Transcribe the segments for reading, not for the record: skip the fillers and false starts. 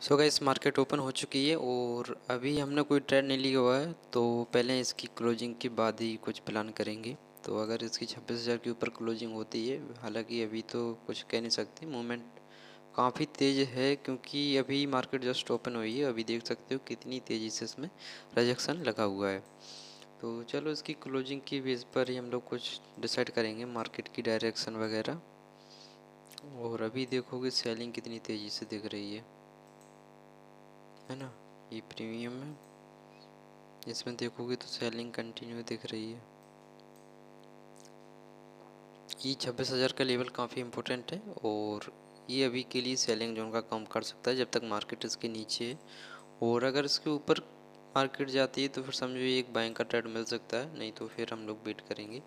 So guys market open हो चुकी है और अभी हमने कोई ट्रेड नहीं लिया हुआ है, तो पहले इसकी क्लोजिंग के बाद ही कुछ प्लान करेंगे। तो अगर इसकी 26,000 के ऊपर क्लोजिंग होती है, हालांकि अभी तो कुछ कह नहीं सकते, मूवमेंट काफ़ी तेज़ है क्योंकि अभी मार्केट जस्ट ओपन हुई है। अभी देख सकते हो कितनी तेज़ी से इसमें रिजेक्शन लगा हुआ है। तो चलो इसकी क्लोजिंग की बेस पर ही हम लोग कुछ डिसाइड करेंगे मार्केट की डायरेक्शन वगैरह। और अभी देखोगे सेलिंग कितनी तेज़ी से दिख रही है ना। ये प्रीमियम है, इसमें देखोगे तो सेलिंग कंटिन्यू दिख रही है। ये 26,000 का लेवल काफ़ी इम्पोर्टेंट है और ये अभी के लिए सेलिंग जोन का काम कर सकता है जब तक मार्केट इसके नीचे है। और अगर इसके ऊपर मार्केट जाती है तो फिर समझो ये एक बाइंग का ट्रेड मिल सकता है, नहीं तो फिर हम लोग वेट करेंगे।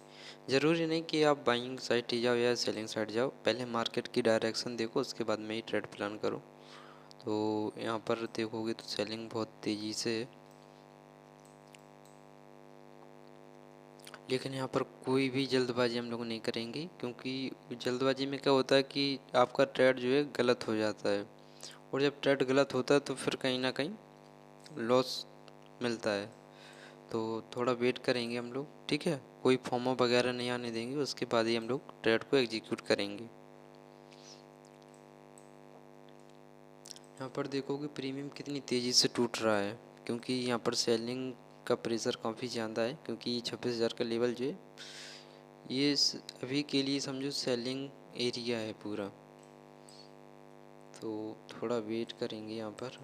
ज़रूरी नहीं कि आप बाइंग साइड ही जाओ या सेलिंग साइड जाओ, पहले मार्केट की डायरेक्शन देखो, उसके बाद में ही ट्रेड प्लान करो। तो यहाँ पर देखोगे तो सेलिंग बहुत तेज़ी से है, लेकिन यहाँ पर कोई भी जल्दबाजी हम लोग नहीं करेंगे क्योंकि जल्दबाजी में क्या होता है कि आपका ट्रेड जो है गलत हो जाता है। और जब ट्रेड गलत होता है तो फिर कहीं ना कहीं लॉस मिलता है। तो थोड़ा वेट करेंगे हम लोग, ठीक है। कोई फॉर्मो वगैरह नहीं आने देंगे, उसके बाद ही हम लोग ट्रेड को एग्जीक्यूट करेंगे। यहाँ पर देखोगे प्रीमियम कितनी तेज़ी से टूट रहा है क्योंकि यहाँ पर सेलिंग का प्रेशर काफ़ी ज़्यादा है, क्योंकि 26,000 का लेवल जो है ये अभी के लिए समझो सेलिंग एरिया है पूरा। तो थोड़ा वेट करेंगे यहाँ पर।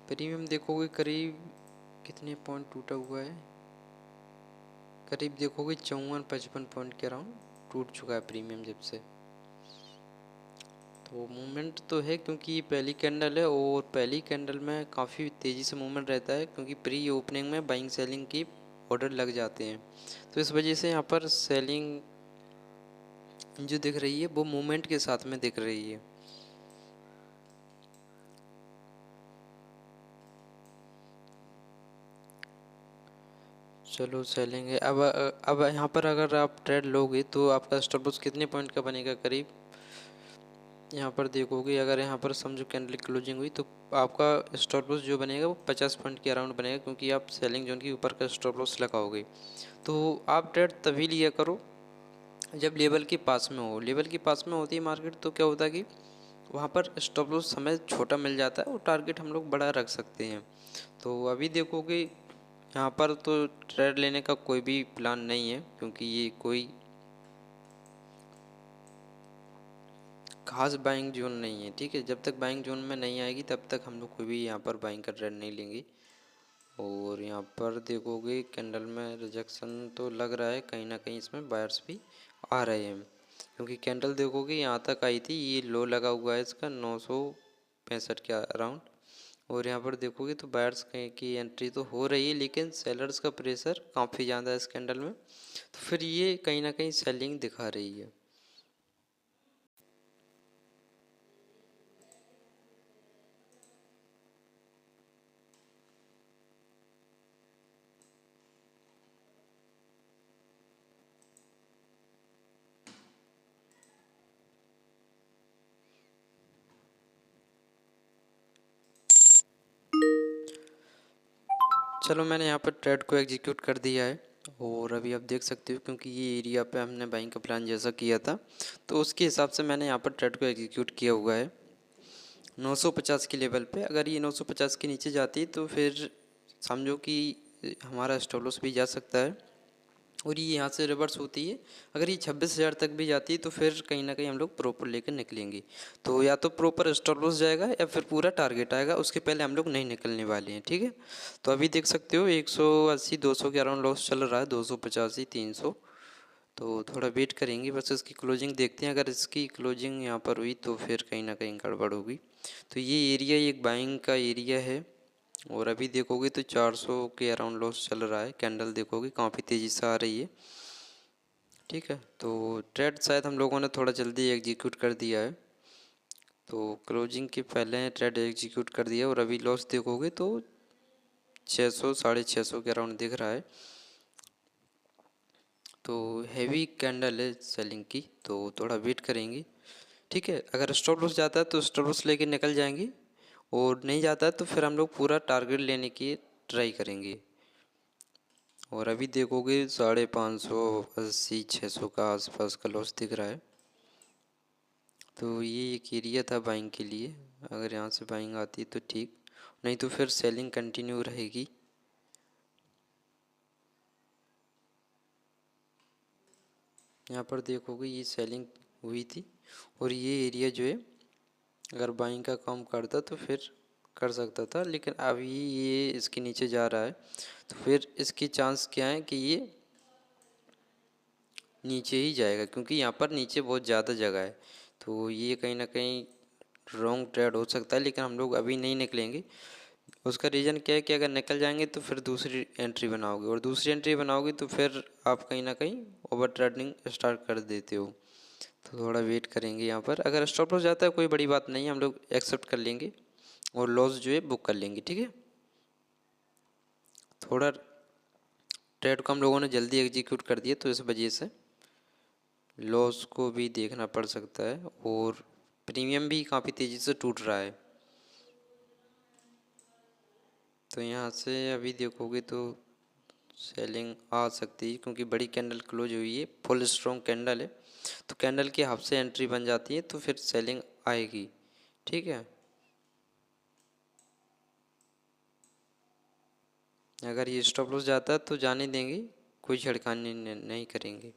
प्रीमियम देखोगे करीब कितने पॉइंट टूटा हुआ है, करीब देखोगे 54-55 पॉइंट के अराउंड टूट चुका है प्रीमियम जब से। तो मूवमेंट तो है क्योंकि ये पहली कैंडल है और पहली कैंडल में काफ़ी तेज़ी से मूवमेंट रहता है क्योंकि प्री ओपनिंग में बाइंग सेलिंग की ऑर्डर लग जाते हैं। तो इस वजह से यहाँ पर सेलिंग जो दिख रही है वो मूवमेंट के साथ में दिख रही है। चलो सेलिंग है। अब यहाँ पर अगर आप ट्रेड लोगे तो आपका स्टॉप लॉस कितने पॉइंट का बनेगा करीब, यहाँ पर देखोगे अगर यहाँ पर समझो कैंडल क्लोजिंग हुई तो आपका स्टॉप लॉस जो बनेगा वो 50 पॉइंट के अराउंड बनेगा क्योंकि आप सेलिंग जोन के ऊपर का स्टॉप लॉस लगाओगे। तो आप ट्रेड तभी लिया करो जब लेवल के पास में हो। लेवल के पास में होती है मार्केट तो क्या होता है कि वहाँ पर स्टॉप लॉस समय छोटा मिल जाता है और टारगेट हम लोग बड़ा रख सकते हैं। तो अभी देखोगे यहाँ पर तो ट्रेड लेने का कोई भी प्लान नहीं है क्योंकि ये कोई खास बाइंग जोन नहीं है, ठीक है। जब तक बाइंग जोन में नहीं आएगी तब तक हम लोग कोई भी यहाँ पर बाइंग का ट्रेड नहीं लेंगे। और यहाँ पर देखोगे कैंडल में रिजेक्शन तो लग रहा है, कहीं ना कहीं इसमें बायर्स भी आ रहे हैं क्योंकि कैंडल देखोगे यहाँ तक आई थी, ये लो लगा हुआ है इसका 965 के अराउंड। और यहाँ पर देखोगे तो बायर्स की एंट्री तो हो रही है लेकिन सेलर्स का प्रेशर काफ़ी ज़्यादा है इस कैंडल में, तो फिर ये कहीं ना कहीं सेलिंग दिखा रही है। चलो मैंने यहाँ पर ट्रेड को एग्जीक्यूट कर दिया है और अभी आप देख सकते हो क्योंकि ये एरिया पे हमने बाइंग का प्लान जैसा किया था तो उसके हिसाब से मैंने यहाँ पर ट्रेड को एग्जीक्यूट किया हुआ है 950 के लेवल पे। अगर ये 950 के नीचे जाती है तो फिर समझो कि हमारा स्टॉप लॉस भी जा सकता है और ये यहाँ से रिवर्स होती है। अगर ये 26,000 तक भी जाती है तो फिर कहीं ना कहीं हम लोग प्रॉपर लेकर निकलेंगे। तो या तो प्रॉपर स्टॉप लॉस जाएगा या फिर पूरा टारगेट आएगा, उसके पहले हम लोग नहीं निकलने वाले हैं, ठीक है। तो अभी देख सकते हो 180 200 के अराउंड लॉस चल रहा है, 285 300। तो थोड़ा वेट करेंगे, बस इसकी क्लोजिंग देखते हैं। अगर इसकी क्लोजिंग यहाँ पर हुई तो फिर कहीं ना कहीं गड़बड़ होगी। तो ये एरिया एक बाइंग का एरिया है और अभी देखोगे तो 400 के अराउंड लॉस चल रहा है। कैंडल देखोगे काफ़ी तेज़ी से आ रही है, ठीक है। तो ट्रेड शायद हम लोगों ने थोड़ा जल्दी एग्जीक्यूट कर दिया है। तो क्लोजिंग के पहले ट्रेड एग्जीक्यूट कर दिया और अभी लॉस देखोगे तो 600 650 के अराउंड दिख रहा है। तो हैवी कैंडल है सेलिंग की, तो थोड़ा वेट करेंगे। ठीक है, अगर स्टॉप लॉस जाता है तो स्टॉप लॉस लेके निकल जाएंगे, और नहीं जाता है तो फिर हम लोग पूरा टारगेट लेने की ट्राई करेंगे। और अभी देखोगे 550 600 का आसपास का लॉस दिख रहा है। तो ये एक एरिया था बाइंग के लिए, अगर यहाँ से बाइंग आती है तो ठीक, नहीं तो फिर सेलिंग कंटिन्यू रहेगी। यहाँ पर देखोगे ये सेलिंग हुई थी, और ये एरिया जो है अगर बाइंग का काम करता तो फिर कर सकता था, लेकिन अभी ये इसके नीचे जा रहा है, तो फिर इसकी चांस क्या है कि ये नीचे ही जाएगा, क्योंकि यहाँ पर नीचे बहुत ज़्यादा जगह है। तो ये कहीं ना कहीं रॉन्ग ट्रेड हो सकता है, लेकिन हम लोग अभी नहीं निकलेंगे। उसका रीज़न क्या है कि अगर निकल जाएंगे तो फिर दूसरी एंट्री बनाओगे, और दूसरी एंट्री बनाओगे तो फिर आप कहीं ना कहीं ओवर ट्रेडिंग स्टार्ट कर देते हो। तो थोड़ा वेट करेंगे यहाँ पर। अगर स्टॉप लॉस जाता है कोई बड़ी बात नहीं है, हम लोग एक्सेप्ट कर लेंगे और लॉस जो है बुक कर लेंगे। ठीक है, थोड़ा ट्रेड को हम लोगों ने जल्दी एग्जीक्यूट कर दिया तो इस वजह से लॉस को भी देखना पड़ सकता है, और प्रीमियम भी काफ़ी तेज़ी से टूट रहा है। तो यहाँ से अभी देखोगे तो सेलिंग आ सकती है, क्योंकि बड़ी कैंडल क्लोज हुई है, फुल स्ट्रॉन्ग कैंडल है, तो कैंडल के हाफ से एंट्री बन जाती है तो फिर सेलिंग आएगी। ठीक है, अगर ये स्टॉप लॉस जाता है तो जाने देंगे, कोई छेड़खानी नहीं करेंगे।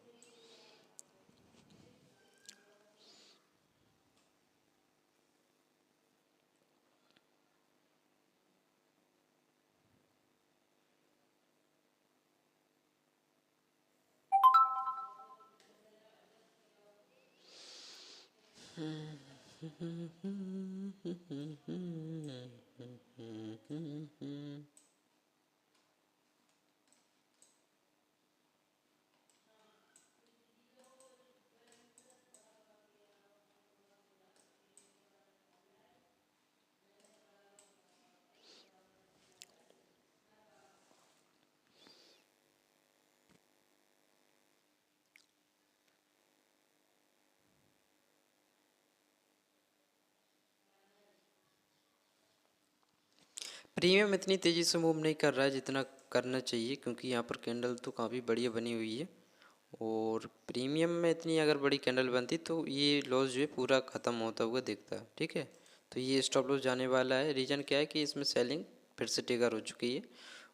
प्रीमियम इतनी तेज़ी से मूव नहीं कर रहा है जितना करना चाहिए, क्योंकि यहाँ पर कैंडल तो काफ़ी बढ़िया बनी हुई है, और प्रीमियम में इतनी अगर बड़ी कैंडल बनती तो ये लॉस जो है पूरा ख़त्म होता हुआ दिखता है। ठीक है, तो ये स्टॉप लॉस जाने वाला है। रीज़न क्या है कि इसमें सेलिंग फिर से ट्रिगर हो चुकी है,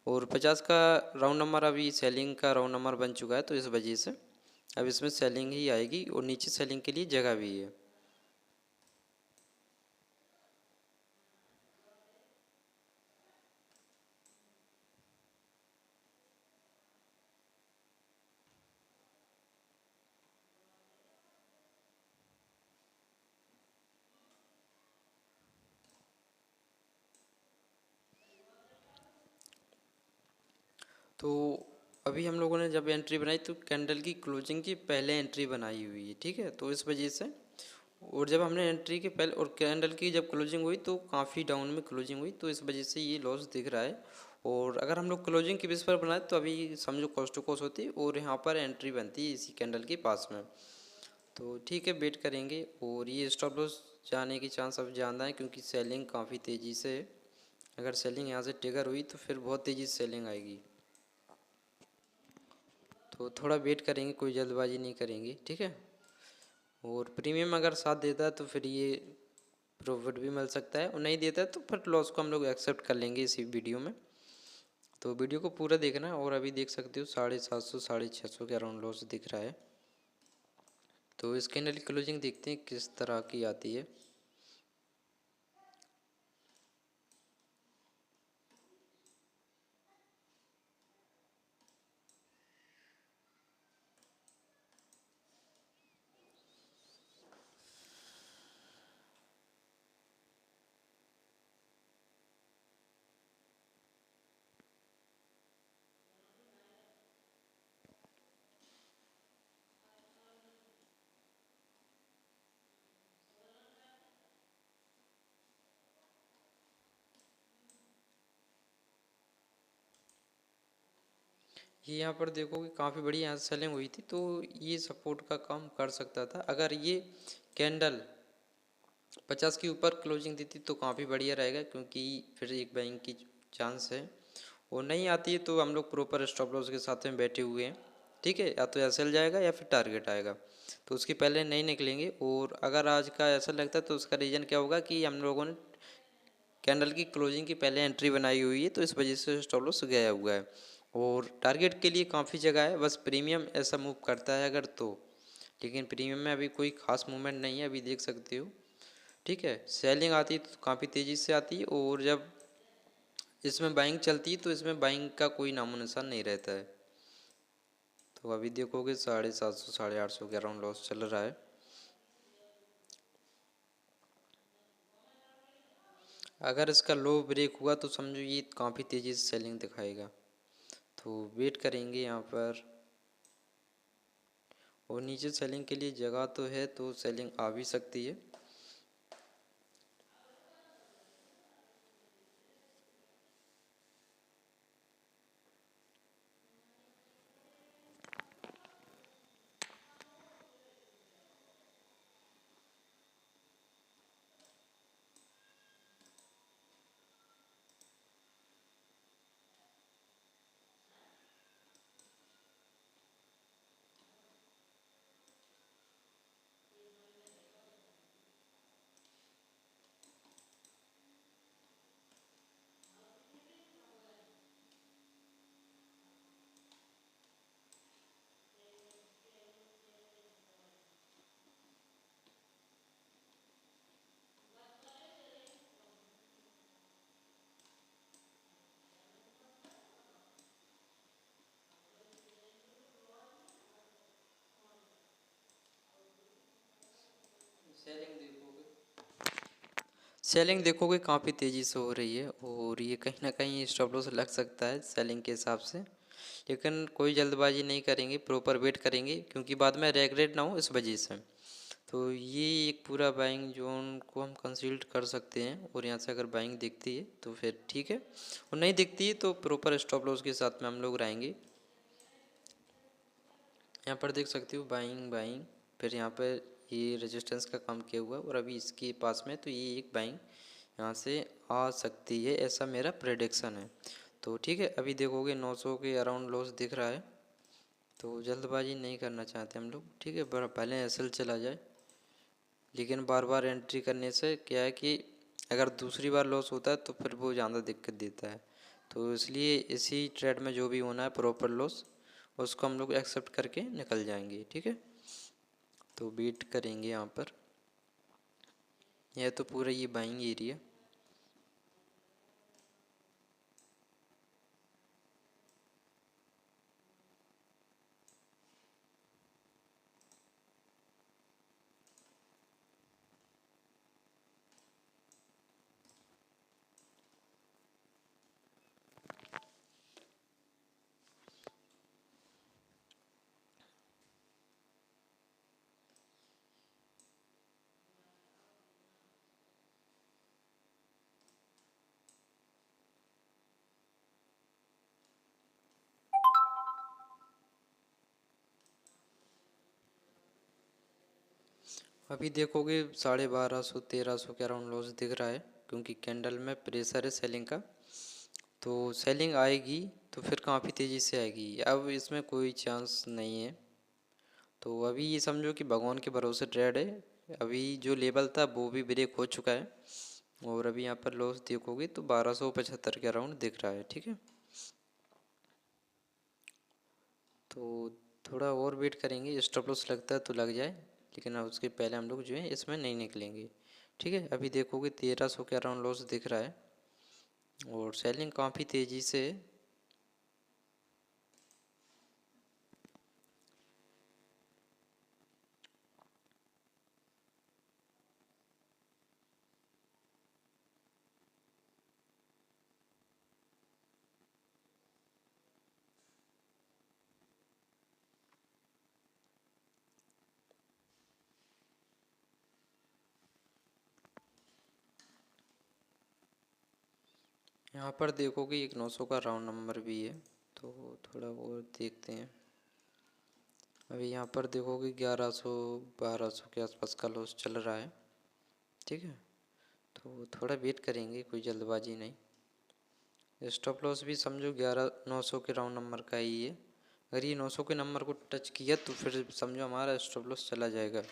और 50 का राउंड नंबर अभी सेलिंग का राउंड नंबर बन चुका है, तो इस वजह से अब इसमें सेलिंग ही आएगी, और नीचे सेलिंग के लिए जगह भी है। तो अभी हम लोगों ने जब एंट्री बनाई तो कैंडल की क्लोजिंग की पहले एंट्री बनाई हुई है। ठीक है, तो इस वजह से, और जब हमने एंट्री के पहले और कैंडल की जब क्लोजिंग हुई तो काफ़ी डाउन में क्लोजिंग हुई, तो इस वजह से ये लॉस दिख रहा है। और अगर हम लोग क्लोजिंग के बेस पर बनाए तो अभी समझो कॉस्ट टू कॉस्ट होती और यहाँ पर एंट्री बनती है इसी कैंडल के पास में। तो ठीक है, वेट करेंगे, और ये स्टॉप लॉस जाने की चांस अब ज़्यादा है, क्योंकि सेलिंग काफ़ी तेज़ी से है। अगर सेलिंग यहाँ से ट्रिगर हुई तो फिर बहुत तेज़ी से सेलिंग आएगी। तो थोड़ा वेट करेंगे, कोई जल्दबाजी नहीं करेंगे। ठीक है, और प्रीमियम अगर साथ देता है तो फिर ये प्रॉफिट भी मिल सकता है, और नहीं देता है तो फिर लॉस को हम लोग एक्सेप्ट कर लेंगे इसी वीडियो में। तो वीडियो को पूरा देखना है, और अभी देख सकते हो 750 650 के अराउंड लॉस दिख रहा है। तो इस कैंडल की क्लोजिंग देखते हैं किस तरह की आती है। ये यहाँ पर देखोगे काफ़ी बड़ी यहाँ सेलिंग हुई थी, तो ये सपोर्ट का काम कर सकता था। अगर ये कैंडल 50 के ऊपर क्लोजिंग देती तो काफ़ी बढ़िया रहेगा, क्योंकि फिर एक बाइंग की चांस है। और नहीं आती है तो हम लोग प्रॉपर स्टॉप लॉस के साथ में बैठे हुए हैं, ठीक है। या तो एसएल जाएगा या फिर टारगेट आएगा, तो उसके पहले नहीं निकलेंगे। और अगर आज का ऐसा लगता है तो उसका रीज़न क्या होगा कि हम लोगों ने कैंडल की क्लोजिंग की पहले एंट्री बनाई हुई है, तो इस वजह से स्टॉप लॉस गया हुआ है। और टारगेट के लिए काफ़ी जगह है, बस प्रीमियम ऐसा मूव करता है अगर तो, लेकिन प्रीमियम में अभी कोई खास मूवमेंट नहीं है, अभी देख सकते हो, ठीक है। सेलिंग आती है तो काफ़ी तेज़ी से आती है, और जब इसमें बाइंग चलती है तो इसमें बाइंग का कोई नामो निशान नहीं रहता है। तो अभी देखोगे 750 850 के अराउंड लॉस चल रहा है। अगर इसका लो ब्रेक हुआ तो समझो ये काफ़ी तेज़ी से सेलिंग दिखाएगा, तो वेट करेंगे यहाँ पर। और नीचे सेलिंग के लिए जगह तो है, तो सेलिंग आ भी सकती है। सेलिंग देखोगे काफ़ी तेज़ी से हो रही है, और ये कहीं ना कहीं स्टॉप लॉस लग सकता है सेलिंग के हिसाब से, लेकिन कोई जल्दबाजी नहीं करेंगे, प्रॉपर वेट करेंगे, क्योंकि बाद में रेगरेट ना हो इस वजह से। तो ये एक पूरा बाइंग जोन को हम कंसील्ड कर सकते हैं, और यहाँ से अगर बाइंग दिखती है तो फिर ठीक है, और नहीं दिखती है तो प्रॉपर स्टॉप लॉस के साथ में हम लोग रहेंगे। यहाँ पर देख सकते हो बाइंग बाइंग, फिर यहाँ पर ये रेजिस्टेंस का काम किया हुआ है, और अभी इसके पास में तो ये एक बाइंग यहाँ से आ सकती है, ऐसा मेरा प्रेडिक्शन है। तो ठीक है, अभी देखोगे 900 के अराउंड लॉस दिख रहा है, तो जल्दबाजी नहीं करना चाहते हम लोग, ठीक है। पहले एसएल चला जाए, लेकिन बार बार एंट्री करने से क्या है कि अगर दूसरी बार लॉस होता है तो फिर वो ज़्यादा दिक्कत देता है। तो इसलिए इसी ट्रेड में जो भी होना है प्रॉपर लॉस, उसको हम लोग एक्सेप्ट करके निकल जाएंगे, ठीक है। तो वेट करेंगे यहाँ पर। यह तो पूरा ये बाइंग एरिया। अभी देखोगे 1250 1300 के अराउंड लॉस दिख रहा है, क्योंकि कैंडल में प्रेशर है सेलिंग का। तो सेलिंग आएगी तो फिर काफ़ी तेज़ी से आएगी, अब इसमें कोई चांस नहीं है। तो अभी ये समझो कि भगवान के भरोसे ट्रेड है, अभी जो लेवल था वो भी ब्रेक हो चुका है। और अभी यहाँ पर लॉस देखोगे तो 1275 के अराउंड दिख रहा है, ठीक है। तो थोड़ा और वेट करेंगे, स्टॉप लॉस लगता है तो लग जाए, लेकिन अब उसके पहले हम लोग जो है इसमें नहीं निकलेंगे, ठीक है। अभी देखोगे 1300 के अराउंड लॉस दिख रहा है, और सेलिंग काफ़ी तेज़ी से है। यहाँ पर देखोगे एक 900 का राउंड नंबर भी है, तो थोड़ा वो देखते हैं। अभी यहाँ पर देखोगे 1100 1200 के आसपास का लॉस चल रहा है। ठीक है, तो थोड़ा वेट करेंगे, कोई जल्दबाजी नहीं। स्टॉप लॉस भी समझो 11 900 के राउंड नंबर का ही है। अगर ये 900 के नंबर को टच किया तो फिर समझो हमारा स्टॉप लॉस चला जाएगा।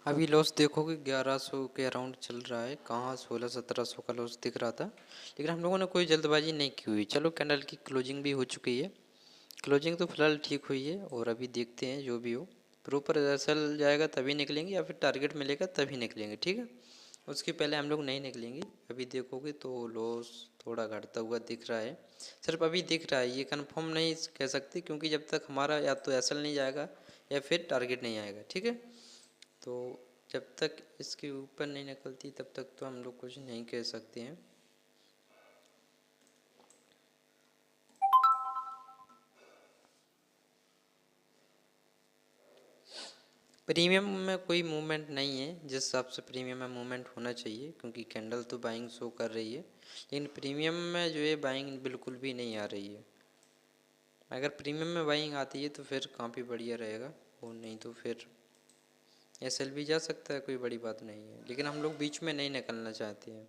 अभी लॉस देखोगे 1100 के अराउंड चल रहा है, कहाँ 1600-1700 का लॉस दिख रहा था, लेकिन हम लोगों ने कोई जल्दबाजी नहीं की हुई। चलो कैंडल की क्लोजिंग भी हो चुकी है, क्लोजिंग तो फिलहाल ठीक हुई है और अभी देखते हैं जो भी हो, प्रॉपर रिजल्ट जाएगा तभी निकलेंगे या फिर टारगेट मिलेगा तभी निकलेंगे, ठीक है। उसके पहले हम लोग नहीं निकलेंगे। अभी देखोगे तो लॉस थोड़ा घटता हुआ दिख रहा है, सिर्फ अभी दिख रहा है, ये कंफर्म नहीं कह सकते क्योंकि जब तक हमारा या तो एसएल नहीं जाएगा या फिर टारगेट नहीं आएगा, ठीक है। तो जब तक इसके ऊपर नहीं निकलती तब तक तो हम लोग कुछ नहीं कह सकते हैं। प्रीमियम में कोई मूवमेंट नहीं है, जिस हिसाब से प्रीमियम में मूवमेंट होना चाहिए, क्योंकि कैंडल तो बाइंग शो कर रही है, लेकिन प्रीमियम में जो है बाइंग बिल्कुल भी नहीं आ रही है। अगर प्रीमियम में बाइंग आती है तो फिर काफ़ी बढ़िया रहेगा, और नहीं तो फिर एसएल भी जा सकता है, कोई बड़ी बात नहीं है, लेकिन हम लोग बीच में नहीं निकलना चाहते हैं।